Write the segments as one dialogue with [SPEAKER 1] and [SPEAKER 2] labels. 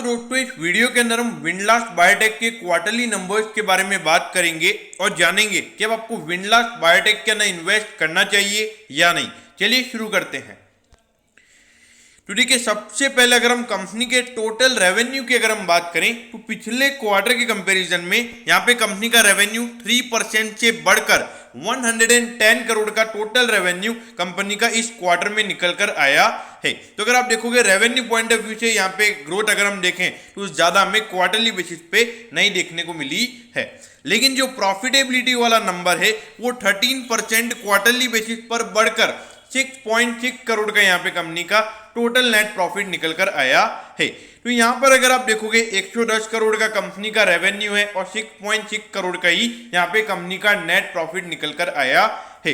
[SPEAKER 1] दोस्तों इस वीडियो के अंदर हम विंडलास्ट बायोटेक के क्वार्टरली नंबर्स के बारे में बात करेंगे और जानेंगे कि अब आपको विंडलास्ट बायोटेक के अंदर इन्वेस्ट करना चाहिए या नहीं। चलिए शुरू करते हैं। तो देखिए, सबसे पहले अगर हम कंपनी के टोटल रेवेन्यू की अगर हम बात करें तो पिछले क्वार्टर के कंपैरिजन में यहाँ पे कंपनी का रेवेन्यू 3% से बढ़कर 110 करोड़ का टोटल रेवेन्यू कंपनी का इस क्वार्टर में निकल कर आया है। तो अगर आप देखोगे रेवेन्यू पॉइंट ऑफ व्यू से यहाँ पे ग्रोथ अगर हम देखें तो ज्यादा हमें क्वार्टरली बेसिस पे नहीं देखने को मिली है। लेकिन जो प्रॉफिटेबिलिटी वाला नंबर है वो 13% क्वार्टरली बेसिस पर बढ़कर 6.6 करोड़ का यहाँ पे कंपनी का टोटल नेट प्रॉफिट निकल कर आया है। तो यहाँ पर अगर आप देखोगे 110 करोड़ का कंपनी का रेवेन्यू है और 6.6 करोड़ का ही यहाँ पे कंपनी का नेट प्रॉफिट निकल कर आया है।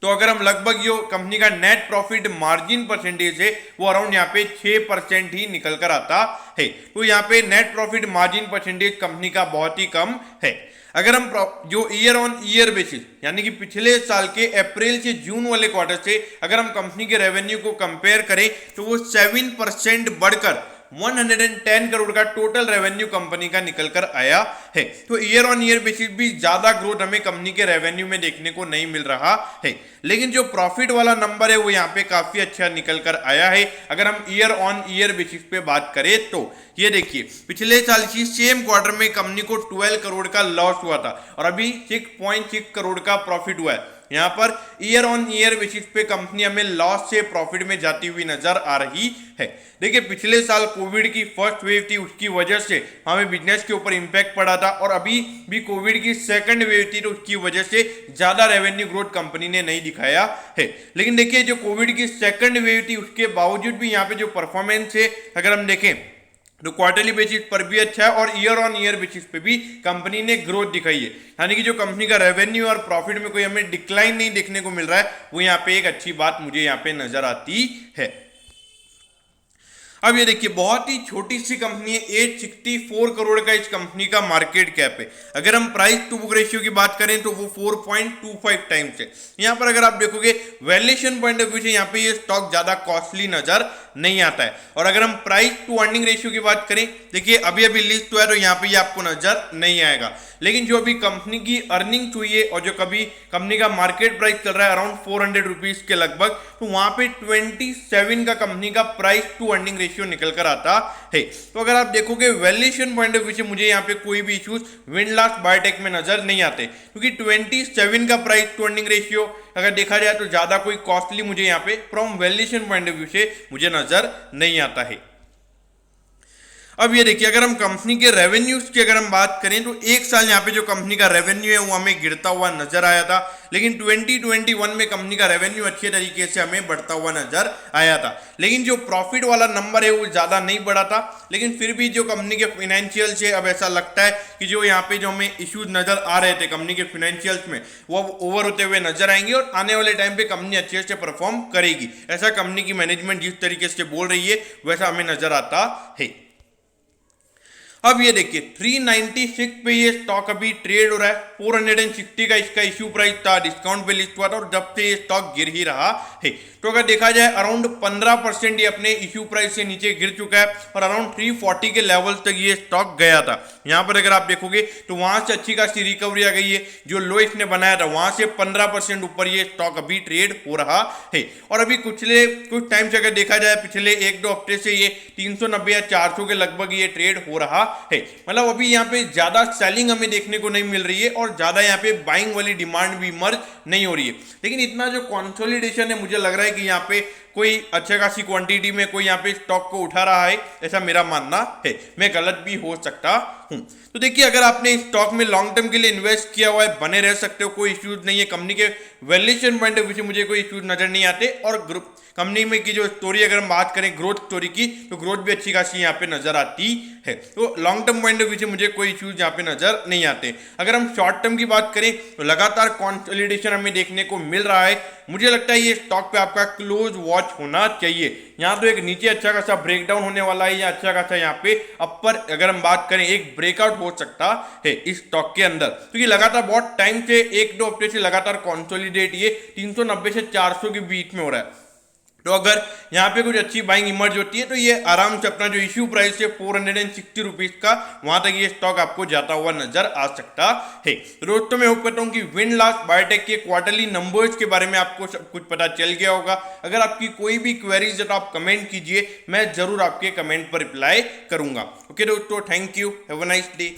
[SPEAKER 1] तो अगर हम लगभग जो कंपनी का नेट प्रॉफिट मार्जिन परसेंटेज है वो अराउंड यहाँ पे 6% ही निकल कर आता है। तो यहाँ पे net profit margin percentage company का बहुत ही कम है। अगर हम जो ईयर ऑन ईयर बेसिस यानी कि पिछले साल के अप्रैल से जून वाले क्वार्टर से अगर हम कंपनी के रेवेन्यू को कंपेयर करें तो वो 7% बढ़कर 110 करोड़ का टोटल रेवेन्यू कंपनी का निकल कर आया है। तो ईयर ऑन ईयर बेसिस भी ज्यादा ग्रोथ हमें कंपनी के रेवेन्यू में देखने को नहीं मिल रहा है। लेकिन जो प्रॉफिट वाला नंबर है वो यहाँ पे काफी अच्छा निकल कर आया है। अगर हम ईयर ऑन ईयर बेसिस पे बात करें तो ये देखिए, पिछले साल इसी सेम क्वार्टर में कंपनी को 12 करोड़ का लॉस हुआ था और अभी 6.6 करोड़ का प्रॉफिट हुआ है। यहाँ per year on year basis पे कंपनी हमें लॉस से प्रॉफिट में जाती हुई नजर आ रही है। देखिए, पिछले साल कोविड की फर्स्ट वेव थी, उसकी वजह से हमें बिजनेस के ऊपर इंपैक्ट पड़ा था और अभी भी कोविड की सेकंड वेव थी तो उसकी वजह से ज्यादा रेवेन्यू ग्रोथ कंपनी ने नहीं दिखाया है। लेकिन देखिए, जो कोविड की सेकंड वेव थी उसके बावजूद भी यहाँ पे जो परफॉर्मेंस है अगर हम देखें तो क्वार्टरली बेसिस पर भी अच्छा है और ईयर ऑन ईयर बेसिस पे भी कंपनी ने ग्रोथ दिखाई है। यानी कि जो कंपनी का रेवेन्यू और प्रॉफिट में कोई हमें डिक्लाइन नहीं देखने को मिल रहा है, वो यहाँ पे एक अच्छी बात मुझे यहाँ पे नजर आती है। अब ये देखिए, बहुत ही छोटी सी कंपनी है, 864 करोड़ का इस कंपनी का मार्केट कैप है। अगर हम प्राइस टू बुक रेशियो की बात करें तो वो 4.25 टाइम्स है। यहाँ पर अगर आप देखोगे वैल्यूएशन पॉइंट ऑफ व्यू से यहाँ पे ये स्टॉक ज्यादा कॉस्टली नजर नहीं आता है। और अगर हम प्राइस टू अर्निंग रेशियो की बात करें, देखिए अभी अभी लिस्ट हुआ है तो यहाँ पे ये आपको नजर नहीं आएगा। लेकिन जो अभी कंपनी की अर्निंग हुई है और जो कभी कंपनी का मार्केट प्राइस चल रहा है अराउंड 400 रुपीज के लगभग, तो वहां पे 27 का कंपनी का प्राइस टू अर्निंग रेशियो निकल कर आता है। तो अगर आप देखोगे वैल्यूएशन पॉइंट ऑफ व्यू से मुझे यहाँ पे कोई भी इश्यूज विंडलास्ट बायोटेक में नजर नहीं आते, क्योंकि 27 का प्राइस टू अर्निंग रेशियो अगर देखा जाए तो ज्यादा कोई कॉस्टली मुझे यहाँ पे from valuation point of view से मुझे नजर नहीं आता है। अब ये देखिए, अगर हम कंपनी के रेवेन्यूज की अगर हम बात करें तो एक साल यहाँ पे जो कंपनी का रेवेन्यू है वो हमें गिरता हुआ नजर आया था, लेकिन 2021 में कंपनी का रेवेन्यू अच्छे तरीके से हमें बढ़ता हुआ नजर आया था। लेकिन जो प्रॉफिट वाला नंबर है वो ज्यादा नहीं बढ़ा था। लेकिन फिर भी जो कंपनी के फाइनेंशियल से अब ऐसा लगता है कि जो यहाँ पे जो हमें इश्यूज नजर आ रहे थे कंपनी के फाइनेंशियल्स में वो ओवर होते हुए नजर आएंगे और आने वाले टाइम पे कंपनी अच्छे से परफॉर्म करेगी। ऐसा कंपनी की मैनेजमेंट जिस तरीके से बोल रही है वैसा हमें नजर आता है। अब ये देखिए, 396 पे ये स्टॉक अभी ट्रेड हो रहा है। 460 का इसका इश्यू प्राइस था, डिस्काउंट पे लिस्ट हुआ था और जब से ये स्टॉक गिर ही रहा है। तो अगर देखा जाए अराउंड 15% ये अपने इश्यू प्राइस से नीचे गिर चुका है और अराउंड 340 के लेवल तक ये स्टॉक गया था। यहाँ पर अगर आप देखोगे तो वहां से अच्छी खासी रिकवरी आ गई है। जो लो इसने बनाया था वहां से 15% ऊपर ये स्टॉक अभी ट्रेड हो रहा है। और अभी कुछ टाइम से अगर देखा जाए पिछले 1-2 हफ्ते से ये 390 या 400 के लगभग ये ट्रेड हो रहा है। मतलब अभी यहाँ पे ज्यादा सेलिंग हमें देखने को नहीं मिल रही है और ज्यादा यहाँ पे बाइंग वाली डिमांड भी इमर्ज नहीं हो रही है। लेकिन इतना जो कंसोलिडेशन है मुझे लग रहा है कि यहाँ पे कोई अच्छे खासी क्वांटिटी में कोई यहाँ पे स्टॉक को उठा रहा है, ऐसा मेरा मानना है। मैं गलत भी हो सकता हूं। तो देखिए, अगर आपने स्टॉक में लॉन्ग टर्म के लिए इन्वेस्ट किया हुआ है, बने रह सकते हो, कोई इश्यूज नहीं है। कंपनी के वैल्यूएशन पॉइंट ऑफ व्यू से मुझे कोई इश्यूज नजर नहीं आते और ग्रुप कंपनी में की जो स्टोरी अगर हम बात करें ग्रोथ स्टोरी की तो ग्रोथ भी अच्छी खासी यहाँ पे नजर आती है। तो long term point of view से मुझे कोई इश्यूज यहाँ पे नजर नहीं आते। अगर हम शॉर्ट टर्म की बात करें तो लगातार कंसोलिडेशन हमें देखने को मिल रहा है। मुझे लगता है ये स्टॉक पे आपका क्लोज वॉच होना चाहिए। यहाँ तो एक नीचे अच्छा खासा ब्रेकडाउन होने वाला है या अच्छा खासा यहाँ पे अपर अगर हम बात करें एक ब्रेकआउट हो सकता है इस स्टॉक के अंदर, क्योंकि लगातार बहुत टाइम से 1-2 हफ्ते से लगातार कंसोलिडेट ये 390 से 400 के बीच में हो रहा है। तो अगर यहाँ पे कुछ अच्छी बाइंग इमर्ज होती है तो ये आराम से अपना जो इश्यू प्राइस है 460 रुपीज का, वहां तक ये स्टॉक आपको जाता हुआ नजर आ सकता है। तो दोस्तों मैं होप करता हूँ कि विंडलास्ट बायोटेक के क्वार्टरली नंबर्स के बारे में आपको सब कुछ पता चल गया होगा। अगर आपकी कोई भी क्वेरीज है तो आप कमेंट कीजिए, मैं जरूर आपके कमेंट पर रिप्लाई करूंगा। ओके दोस्तों, thank you, have a nice day.